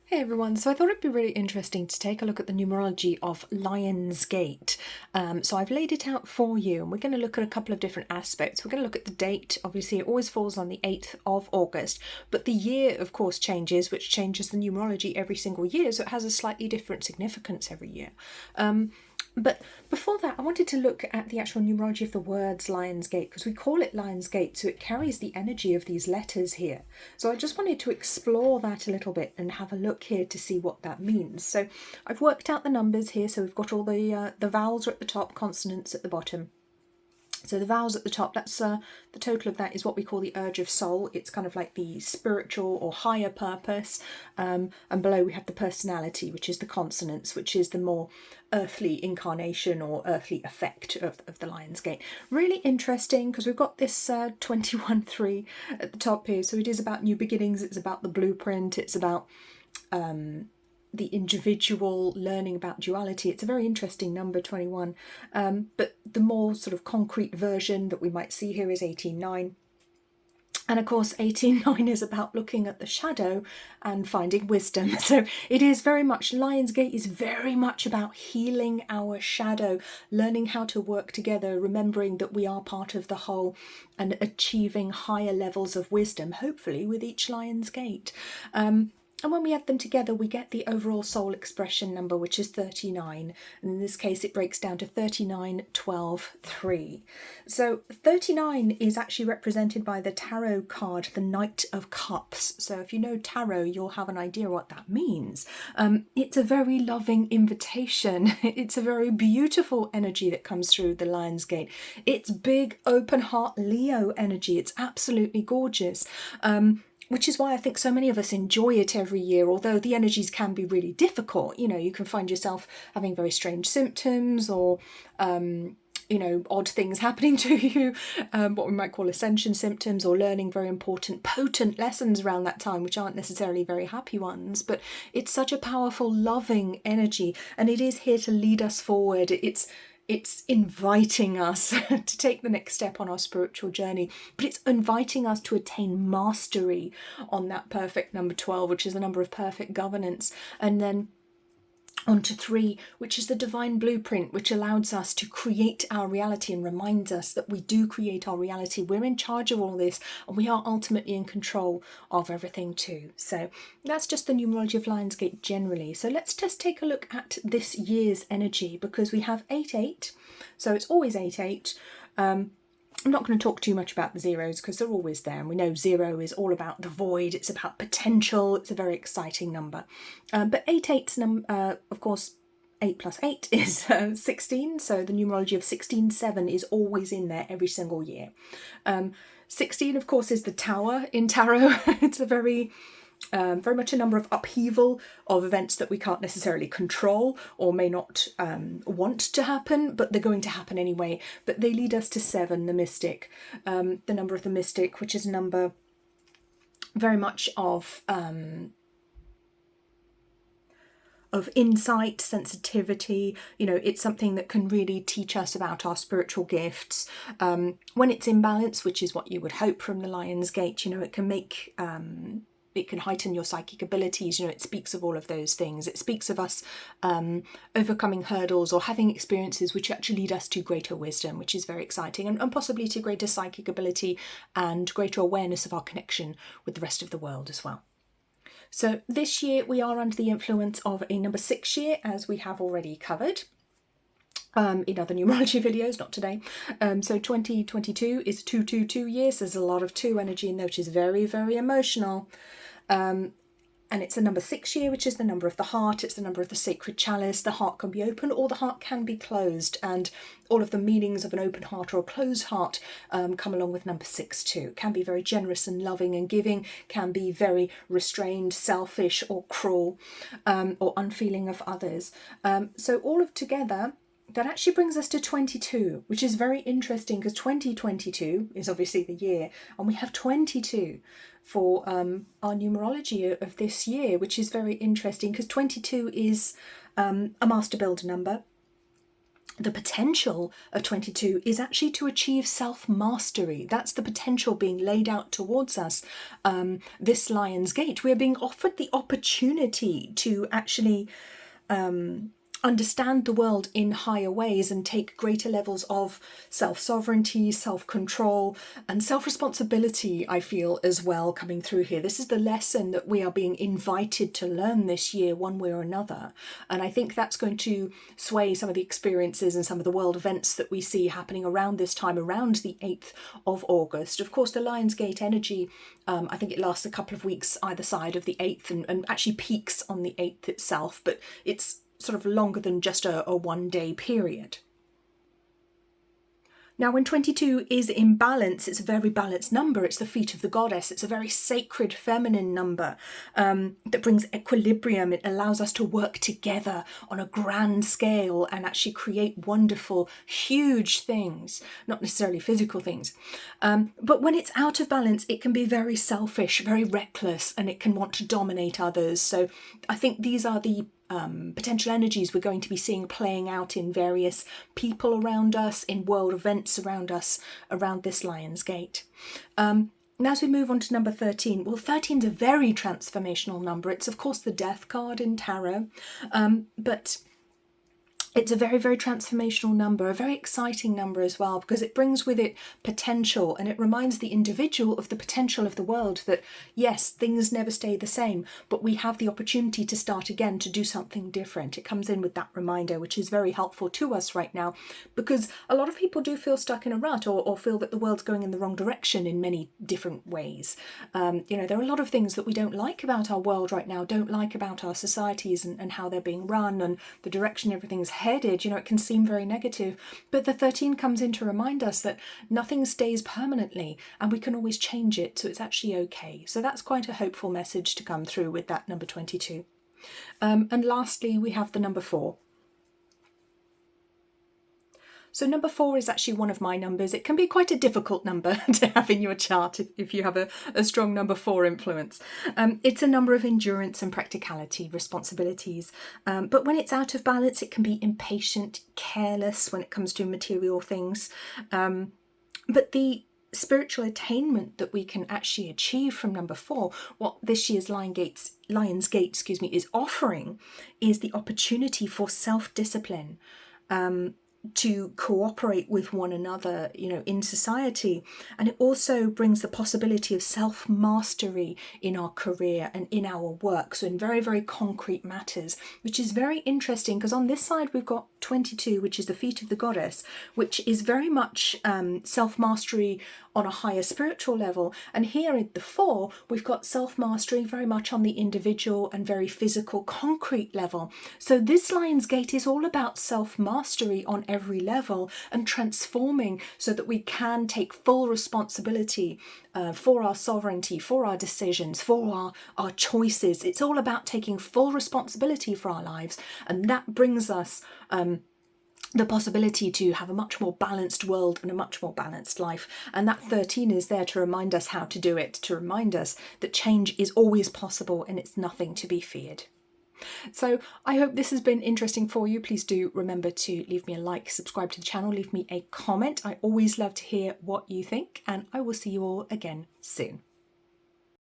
Hey everyone, so I thought it'd be really interesting to take a look at the numerology of Lion's Gate. So I've laid it out for you, and we're going to look at a couple of different aspects. We're going to look at the date. Obviously, it always falls on the 8th of August, but the year, of course, changes, which changes the numerology every single year, so it has a slightly different significance every year. But before that, I wanted to look at the actual numerology of the words Lion's Gate, because we call it Lion's Gate, so it carries the energy of these letters here. So I just wanted to explore that a little bit and have a look here to see what that means. So I've worked out the numbers here, so we've got all the vowels are at the top, consonants at the bottom. So the vowels at the top, that's the total of that is what we call the urge of soul. It's kind of like the spiritual or higher purpose. And below we have the personality, which is the consonants, which is the more earthly incarnation or earthly effect of the Lion's Gate. Really interesting because we've got this 21-3 at the top here. So it is about new beginnings. It's about the blueprint. It's about the individual learning about duality. It's a very interesting number, 21. But the more sort of concrete version that we might see here is 18-9. And of course, 18-9 is about looking at the shadow and finding wisdom. So it is very much, Lion's Gate is very much about healing our shadow, learning how to work together, remembering that we are part of the whole, and achieving higher levels of wisdom, hopefully with each Lion's Gate. And when we add them together, we get the overall soul expression number, which is 39. And in this case, it breaks down to 39, 12, 3. So 39 is actually represented by the tarot card, the Knight of Cups. So if you know tarot, you'll have an idea what that means. It's a very loving invitation. It's a very beautiful energy that comes through the Lion's Gate. It's big, open heart Leo energy. It's absolutely gorgeous. Which is why I think so many of us enjoy it every year, although the energies can be really difficult. You know, you can find yourself having very strange symptoms or, odd things happening to you, what we might call ascension symptoms, or learning very important, potent lessons around that time, which aren't necessarily very happy ones. But it's such a powerful, loving energy, and it is here to lead us forward. It's inviting us to take the next step on our spiritual journey, but it's inviting us to attain mastery on that perfect number 12, which is the number of perfect governance. And then on to 3, which is the divine blueprint, which allows us to create our reality and reminds us that we do create our reality. We're in charge of all this, and we are ultimately in control of everything too. So that's just the numerology of Lion's Gate generally. So let's just take a look at this year's energy, because we have 8-8, so it's always 8-8. I'm not going to talk too much about the zeros because they're always there, and we know 0 is all about the void, it's about potential, it's a very exciting number. But 8-8's of course, 8 plus 8 is 16, so the numerology of 16-7 is always in there every single year. 16, of course, is the tower in tarot. It's a very much a number of upheaval of events that we can't necessarily control or may not want to happen, but they're going to happen anyway. But they lead us to 7, the mystic, the number of the mystic, which is a number very much of insight, sensitivity. You know, it's something that can really teach us about our spiritual gifts. When it's in balance, which is what you would hope from the Lion's Gate, you know, it can make it can heighten your psychic abilities. You know, it speaks of all of those things. It speaks of us overcoming hurdles or having experiences which actually lead us to greater wisdom, which is very exciting, and possibly to greater psychic ability and greater awareness of our connection with the rest of the world as well. So this year we are under the influence of a number 6 year, as we have already covered in other numerology videos, not today. So 2022 is 222 years. There's a lot of 2 energy in there, which is very, very emotional. And it's a number 6 year, which is the number of the heart. It's the number of the sacred chalice. The heart can be open or the heart can be closed. And all of the meanings of an open heart or a closed heart come along with number 6 too. It can be very generous and loving and giving, can be very restrained, selfish or cruel, or unfeeling of others. So all of together, that actually brings us to 22, which is very interesting because 2022 is obviously the year, and we have 22 for our numerology of this year, which is very interesting because 22 is a master builder number. the potential of 22 is actually to achieve self-mastery. That's the potential being laid out towards us. This Lion's Gate, we're being offered the opportunity to actually understand the world in higher ways and take greater levels of self-sovereignty, self-control, and self-responsibility, I feel, as well, coming through here. This is the lesson that we are being invited to learn this year, one way or another. And I think that's going to sway some of the experiences and some of the world events that we see happening around this time, around the 8th of August. Of course, the Lionsgate energy, I think it lasts a couple of weeks either side of the 8th and actually peaks on the 8th itself, but it's sort of longer than just a one-day period. Now, when 22 is in balance, it's a very balanced number. It's the feet of the goddess. It's a very sacred feminine number that brings equilibrium. It allows us to work together on a grand scale and actually create wonderful, huge things, not necessarily physical things. But when it's out of balance, it can be very selfish, very reckless, and it can want to dominate others. So I think these are the potential energies we're going to be seeing playing out in various people around us, in world events around us, around this Lion's Gate. And as we move on to number 13, well, 13 is a very transformational number. It's, of course, the Death card in tarot, but it's a very, very transformational number, a very exciting number as well, because it brings with it potential, and it reminds the individual of the potential of the world that, yes, things never stay the same, but we have the opportunity to start again, to do something different. It comes in with that reminder, which is very helpful to us right now, because a lot of people do feel stuck in a rut or feel that the world's going in the wrong direction in many different ways. There are a lot of things that we don't like about our world right now, don't like about our societies and how they're being run and the direction everything's headed. It can seem very negative, but the 13 comes in to remind us that nothing stays permanently and we can always change it, so it's actually okay. So that's quite a hopeful message to come through with that number 22. And lastly, we have the number 4. So number 4 is actually one of my numbers. It can be quite a difficult number to have in your chart if you have a strong number 4 influence. It's a number of endurance and practicality, responsibilities. But when it's out of balance, it can be impatient, careless when it comes to material things. But the spiritual attainment that we can actually achieve from number 4, what this year's Lion's Gate, is offering, is the opportunity for self-discipline, to cooperate with one another, in society. And it also brings the possibility of self-mastery in our career and in our work, so in very, very concrete matters, which is very interesting, because on this side we've got 22, which is the feet of the goddess, which is very much self-mastery on a higher spiritual level. And here at the 4, we've got self-mastery very much on the individual and very physical, concrete level. So this Lion's Gate is all about self-mastery on every level and transforming so that we can take full responsibility for our sovereignty, for our decisions, for our choices. It's all about taking full responsibility for our lives, and that brings us the possibility to have a much more balanced world and a much more balanced life. And that 13 is there to remind us how to do it, to remind us that change is always possible and it's nothing to be feared. So I hope this has been interesting for you. Please do remember to leave me a like, subscribe to the channel, leave me a comment. I always love to hear what you think, and I will see you all again soon.